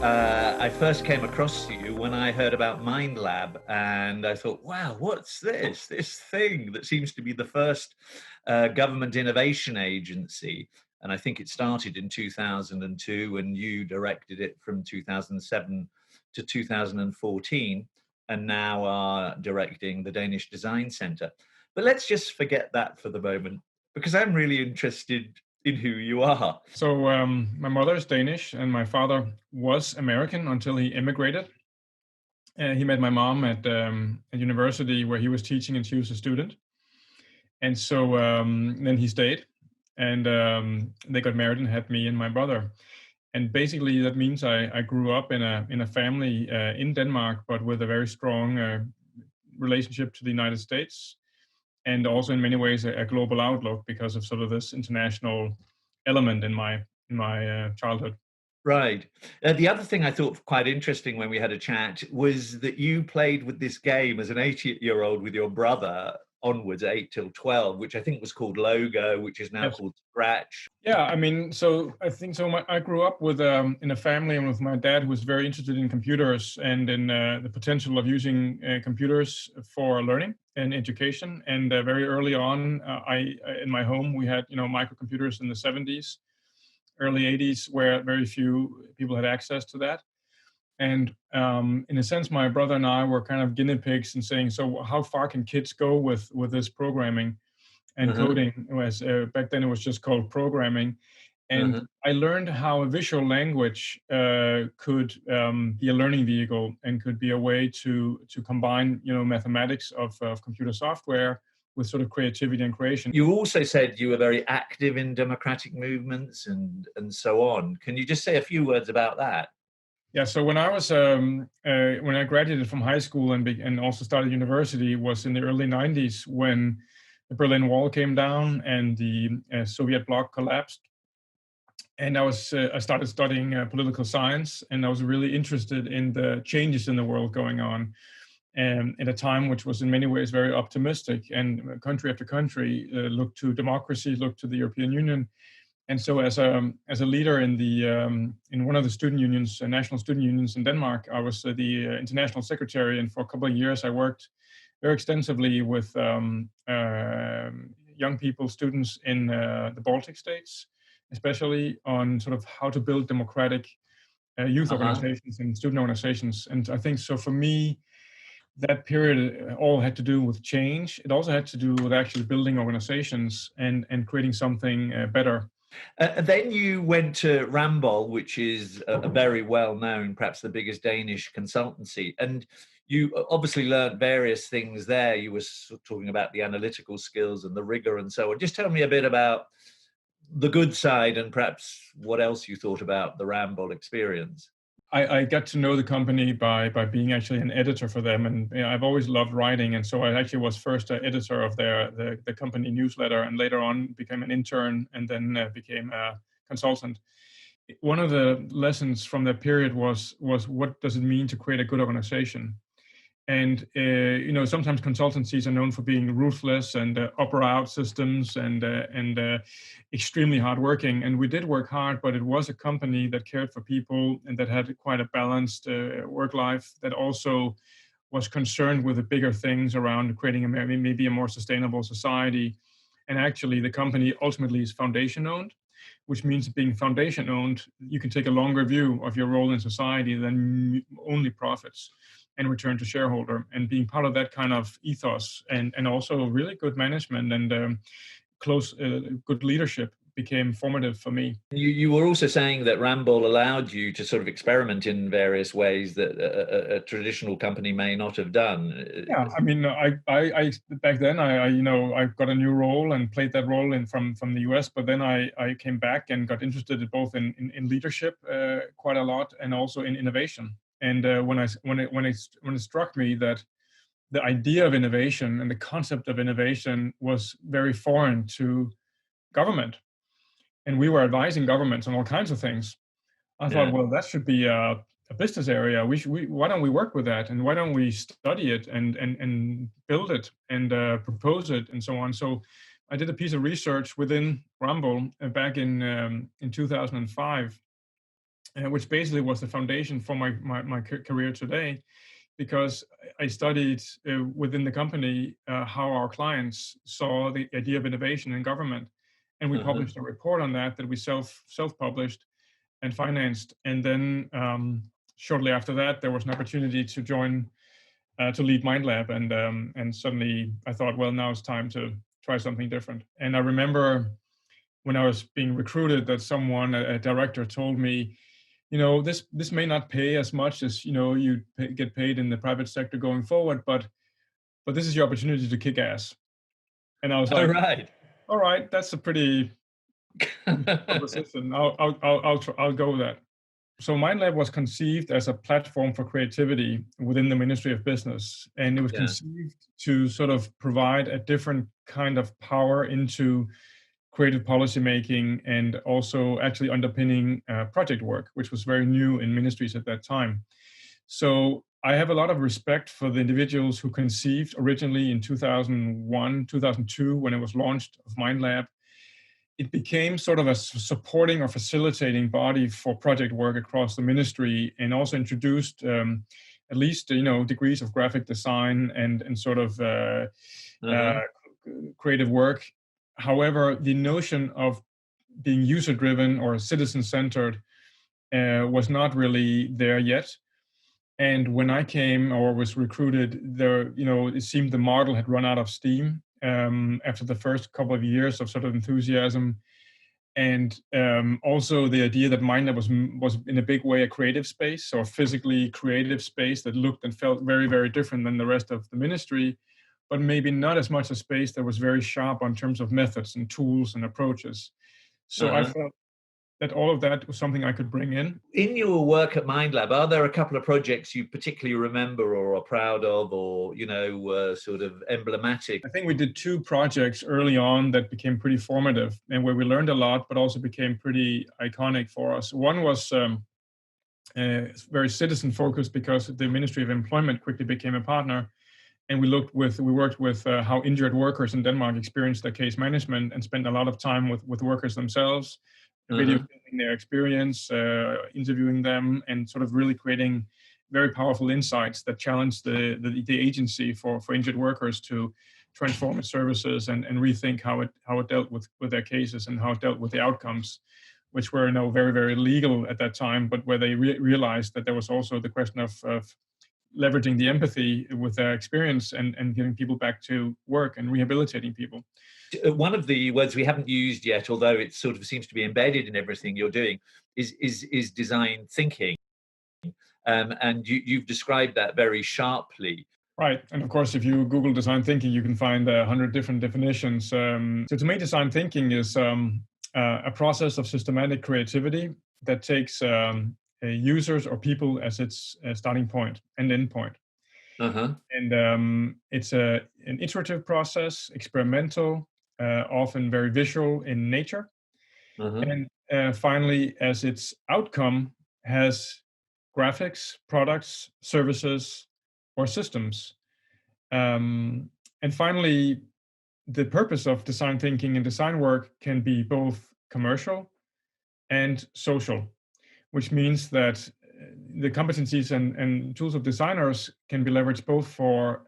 I first came across you when I heard about MindLab, and I thought, wow, what's this? This thing that seems to be the first government innovation agency. And I think it started in 2002, and you directed it from 2007 to 2014, and now are directing the Danish Design Centre. But let's just forget that for the moment, because I'm really interested in who you are. So my mother is Danish, and my father was American until he immigrated. He met my mom at university where he was teaching, and she was a student. And so then he stayed, and they got married and had me and my brother. And basically, that means I grew up in a family in Denmark, but with a very strong relationship to the United States, and also in many ways a global outlook because of sort of this international element in my childhood. Right. The other thing I thought quite interesting when we had a chat was that you played with this game as an 8-year-old with your brother onwards, 8 till 12, which I think was called Logo, which is now Yes. called Scratch. Yeah, I mean, so I think so. I grew up with in a family and with my dad who was very interested in computers and in the potential of using computers for learning and education. And very early on, in my home we had microcomputers in the 70s, early 80s, where very few people had access to that. And in a sense, my brother and I were kind of guinea pigs and saying, so how far can kids go with this programming and Uh-huh, coding? Was back then it was just called programming. And uh-huh. I learned how a visual language could be a learning vehicle and could be a way to combine mathematics of computer software with sort of creativity and creation. You also said you were very active in democratic movements and so on. Can you just say a few words about that? Yeah, so when I graduated from high school and also started university was in the early 90s when the Berlin Wall came down and the Soviet bloc collapsed. And I started studying political science, and I was really interested in the changes in the world going on, at a time which was in many ways very optimistic. And country after country looked to democracy, looked to the European Union. And so, as a leader in one of the student unions, national student unions in Denmark, I was the international secretary, and for a couple of years, I worked very extensively with young people, students in the Baltic states, especially on sort of how to build democratic youth Uh-huh. organizations and student organizations. And I think so for me, that period all had to do with change. It also had to do with actually building organizations and creating something better. Then you went to Ramboll, which is a very well-known, perhaps the biggest Danish consultancy, and you obviously learned various things there. You were talking about the analytical skills and the rigor and so on. Just tell me a bit about the good side and perhaps what else you thought about the Ramboll experience. I got to know the company by being actually an editor for them, and I've always loved writing, and so I actually was first an editor of the company newsletter, and later on became an intern, and then became a consultant. One of the lessons from that period was what does it mean to create a good organization? And sometimes consultancies are known for being ruthless and up or out systems and extremely hardworking. And we did work hard, but it was a company that cared for people and that had quite a balanced work life, that also was concerned with the bigger things around creating maybe a more sustainable society. And actually, the company ultimately is foundation owned, which means being foundation owned, you can take a longer view of your role in society than only profits and return to shareholder. And being part of that kind of ethos and also really good management and close good leadership became formative for me. You were also saying that Ramboll allowed you to sort of experiment in various ways that a traditional company may not have done. Yeah, I mean, I back then I got a new role and played that role from the US, but then I came back and got interested in both in leadership quite a lot and also in innovation. And when it struck me that the idea of innovation and the concept of innovation was very foreign to government, and we were advising governments on all kinds of things. I thought, Yeah. well, that should be a business area. Why don't we work with that, and why don't we study it and build it and propose it and so on. So I did a piece of research within Ramboll back in 2005, which basically was the foundation for my career today, because I studied within the company how our clients saw the idea of innovation in government, and we Uh-huh. published a report on that we self-published and financed. And then shortly after that, there was an opportunity to join to lead MindLab, and suddenly I thought, well, now it's time to try something different. And I remember when I was being recruited that someone, a director, told me, this may not pay as much as you get paid in the private sector going forward, but this is your opportunity to kick ass. And I was All like, right. all right, that's a pretty proposition. I'll go with that. So MindLab was conceived as a platform for creativity within the Ministry of Business, and it was Yeah. conceived to sort of provide a different kind of power into creative policy making, and also actually underpinning project work, which was very new in ministries at that time. So I have a lot of respect for the individuals who conceived originally in 2001, 2002, when it was launched, of MindLab. It became sort of a supporting or facilitating body for project work across the ministry, and also introduced at least degrees of graphic design and sort of uh, Uh-huh. creative work. However, the notion of being user-driven or citizen-centered was not really there yet. And when I came or was recruited, it seemed the model had run out of steam after the first couple of years of sort of enthusiasm. And also the idea that MindLab was in a big way a creative space, or a physically creative space that looked and felt very, very different than the rest of the ministry, but maybe not as much a space that was very sharp on terms of methods and tools and approaches. So I Uh-huh. felt that all of that was something I could bring in. In your work at MindLab, are there a couple of projects you particularly remember or are proud of, or sort of emblematic? I think we did two projects early on that became pretty formative, and where we learned a lot, but also became pretty iconic for us. One was very citizen focused, because the Ministry of Employment quickly became a partner, and we worked with how injured workers in Denmark experienced their case management, and spent a lot of time with workers themselves, video Uh-huh. filming their experience, interviewing them, and sort of really creating very powerful insights that challenged the agency for injured workers to transform its services, and rethink how it dealt with their cases, and how it dealt with the outcomes, which were very, very legal at that time, but where they realized that there was also the question of leveraging the empathy with their experience, and getting people back to work and rehabilitating people. One of the words we haven't used yet, although it sort of seems to be embedded in everything you're doing, is design thinking, and you've described that very sharply. Right. And of course, if you Google design thinking, you can find 100 different definitions. So to me, design thinking is a process of systematic creativity that takes users or people as its starting point and end point. Uh-huh. And it's an iterative process, experimental, often very visual in nature. Uh-huh. And finally, as its outcome, has graphics, products, services, or systems. And finally, the purpose of design thinking and design work can be both commercial and social, which means that the competencies and tools of designers can be leveraged both for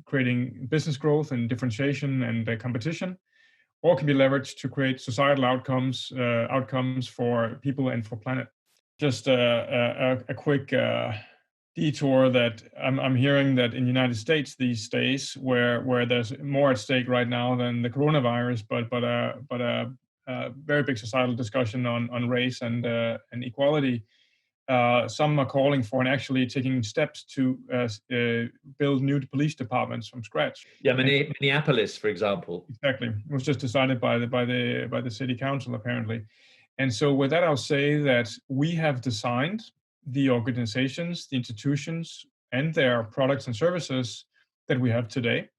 creating business growth and differentiation and competition, or can be leveraged to create societal outcomes for people and for planet. Just a quick detour that I'm hearing that in the United States these days, where there's more at stake right now than the coronavirus, but a very big societal discussion on race and equality. Some are calling for and actually taking steps to build new police departments from scratch. Yeah, And Minneapolis, for example. exactly, it was just decided by the city council apparently. And so with that, I'll say that we have designed the organizations, the institutions, and their products and services that we have today.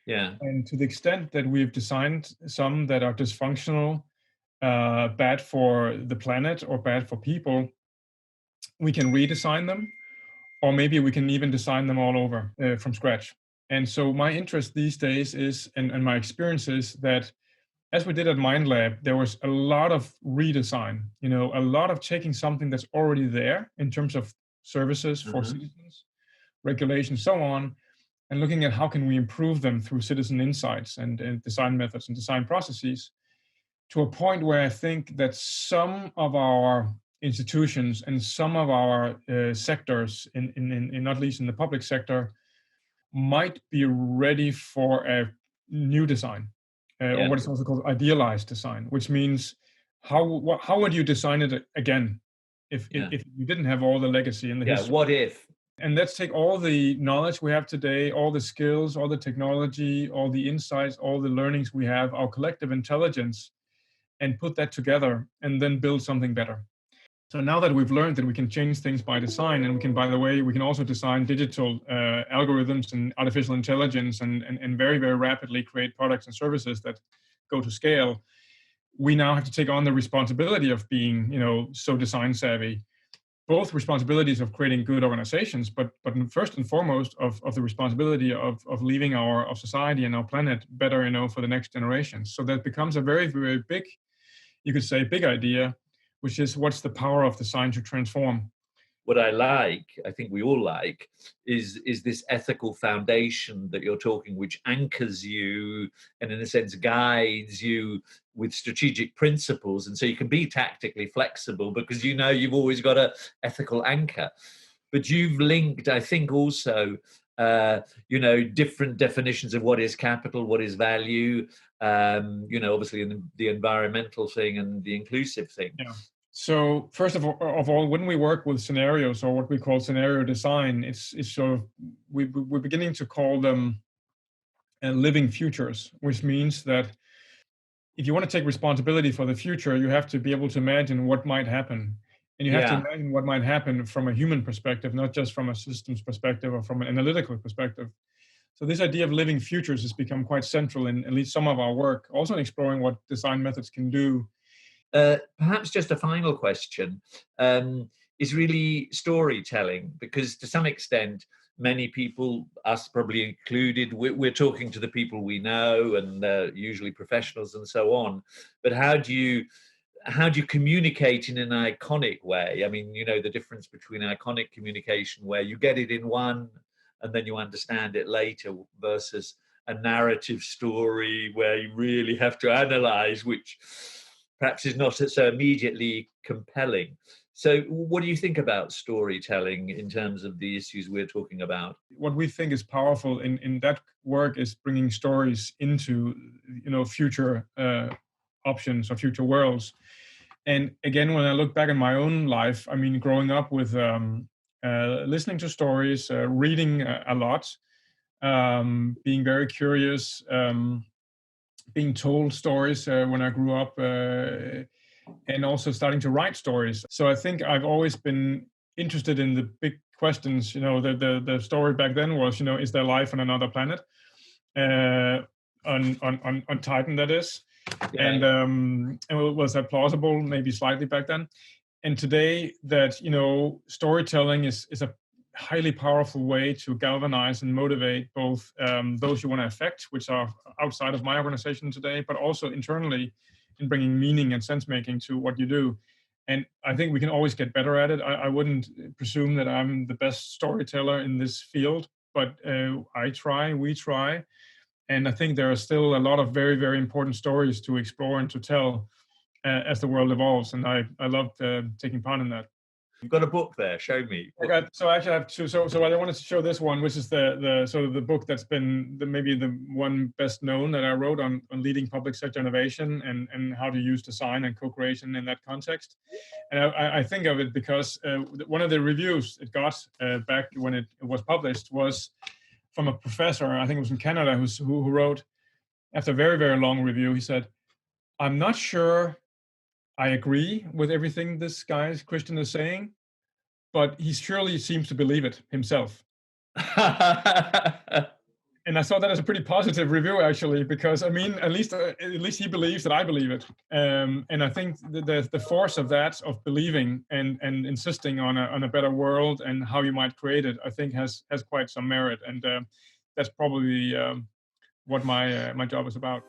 Yeah. And to the extent that we've designed some that are dysfunctional, bad for the planet or bad for people, we can redesign them, or maybe we can even design them all over from scratch. And so my interest these days is, and my experience is that as we did at MindLab, there was a lot of redesign, a lot of taking something that's already there in terms of services for Mhm. citizens, regulations, so on, and looking at how can we improve them through citizen insights and design methods and design processes, to a point where I think that some of our institutions and some of our sectors, in not least in the public sector, might be ready for a new design, or Yeah. what is also called idealized design, which means how would you design it again Yeah. if you didn't have all the legacy and the Yeah. history? What if? And let's take all the knowledge we have today, all the skills, all the technology, all the insights, all the learnings we have, our collective intelligence, and put that together and then build something better. So now that we've learned that we can change things by design, and we can, by the way, we can also design digital algorithms and artificial intelligence and very, very rapidly create products and services that go to scale, we now have to take on the responsibility of being, so design savvy, both responsibilities of creating good organizations, but first and foremost of the responsibility of leaving our society and our planet better, for the next generations. So that becomes a very, very big, you could say, big idea, which is what's the power of design to transform. What I like, I think we all like, is this ethical foundation that you're talking, which anchors you and in a sense guides you with strategic principles. And so you can be tactically flexible because you know you've always got a ethical anchor. But you've linked, I think, also different definitions of what is capital, what is value, obviously in the environmental thing and the inclusive thing. Yeah. So first of all, when we work with scenarios or what we call scenario design, it's sort of we're beginning to call them living futures, which means that if you want to take responsibility for the future, you have to be able to imagine what might happen. And you have to Yeah. imagine what might happen from a human perspective, not just from a systems perspective or from an analytical perspective. So this idea of living futures has become quite central in at least some of our work, also in exploring what design methods can do. Perhaps just a final question is really storytelling, because to some extent, many people, us probably included, we're talking to the people we know and usually professionals and so on. But how do you communicate in an iconic way? I mean, the difference between iconic communication where you get it in one and then you understand it later versus a narrative story where you really have to analyze, which perhaps is not so immediately compelling. So what do you think about storytelling in terms of the issues we're talking about? What we think is powerful in that work is bringing stories into future options or future worlds. And again, when I look back in my own life, I mean, growing up with listening to stories, reading a lot, being very curious, being told stories when I grew up, and also starting to write stories. So I think I've always been interested in the big questions. The story back then was, is there life on another planet? On Titan, that is. Yeah. And was that plausible? Maybe slightly back then. And today, that storytelling is a highly powerful way to galvanize and motivate both those you want to affect, which are outside of my organization today, but also internally in bringing meaning and sense making to what you do. And I think we can always get better at it. I wouldn't presume that I'm the best storyteller in this field, but we try. And I think there are still a lot of very, very important stories to explore and to tell as the world evolves. And I love taking part in that. You've got a book there. Show me. So I actually have two. So I wanted to show this one, which is the sort of the book that's been maybe the one best known that I wrote on leading public sector innovation and how to use design and co-creation in that context. And I think of it because one of the reviews it got back when it was published was from a professor, I think it was in Canada, who wrote, after a very, very long review, he said, "I'm not sure I agree with everything this guy, Christian, is saying, but he surely seems to believe it himself." And I saw that as a pretty positive review, actually, because I mean, at least he believes that I believe it, and I think the force of that, of believing and insisting on a better world and how you might create it, I think has quite some merit, and that's probably what my job is about.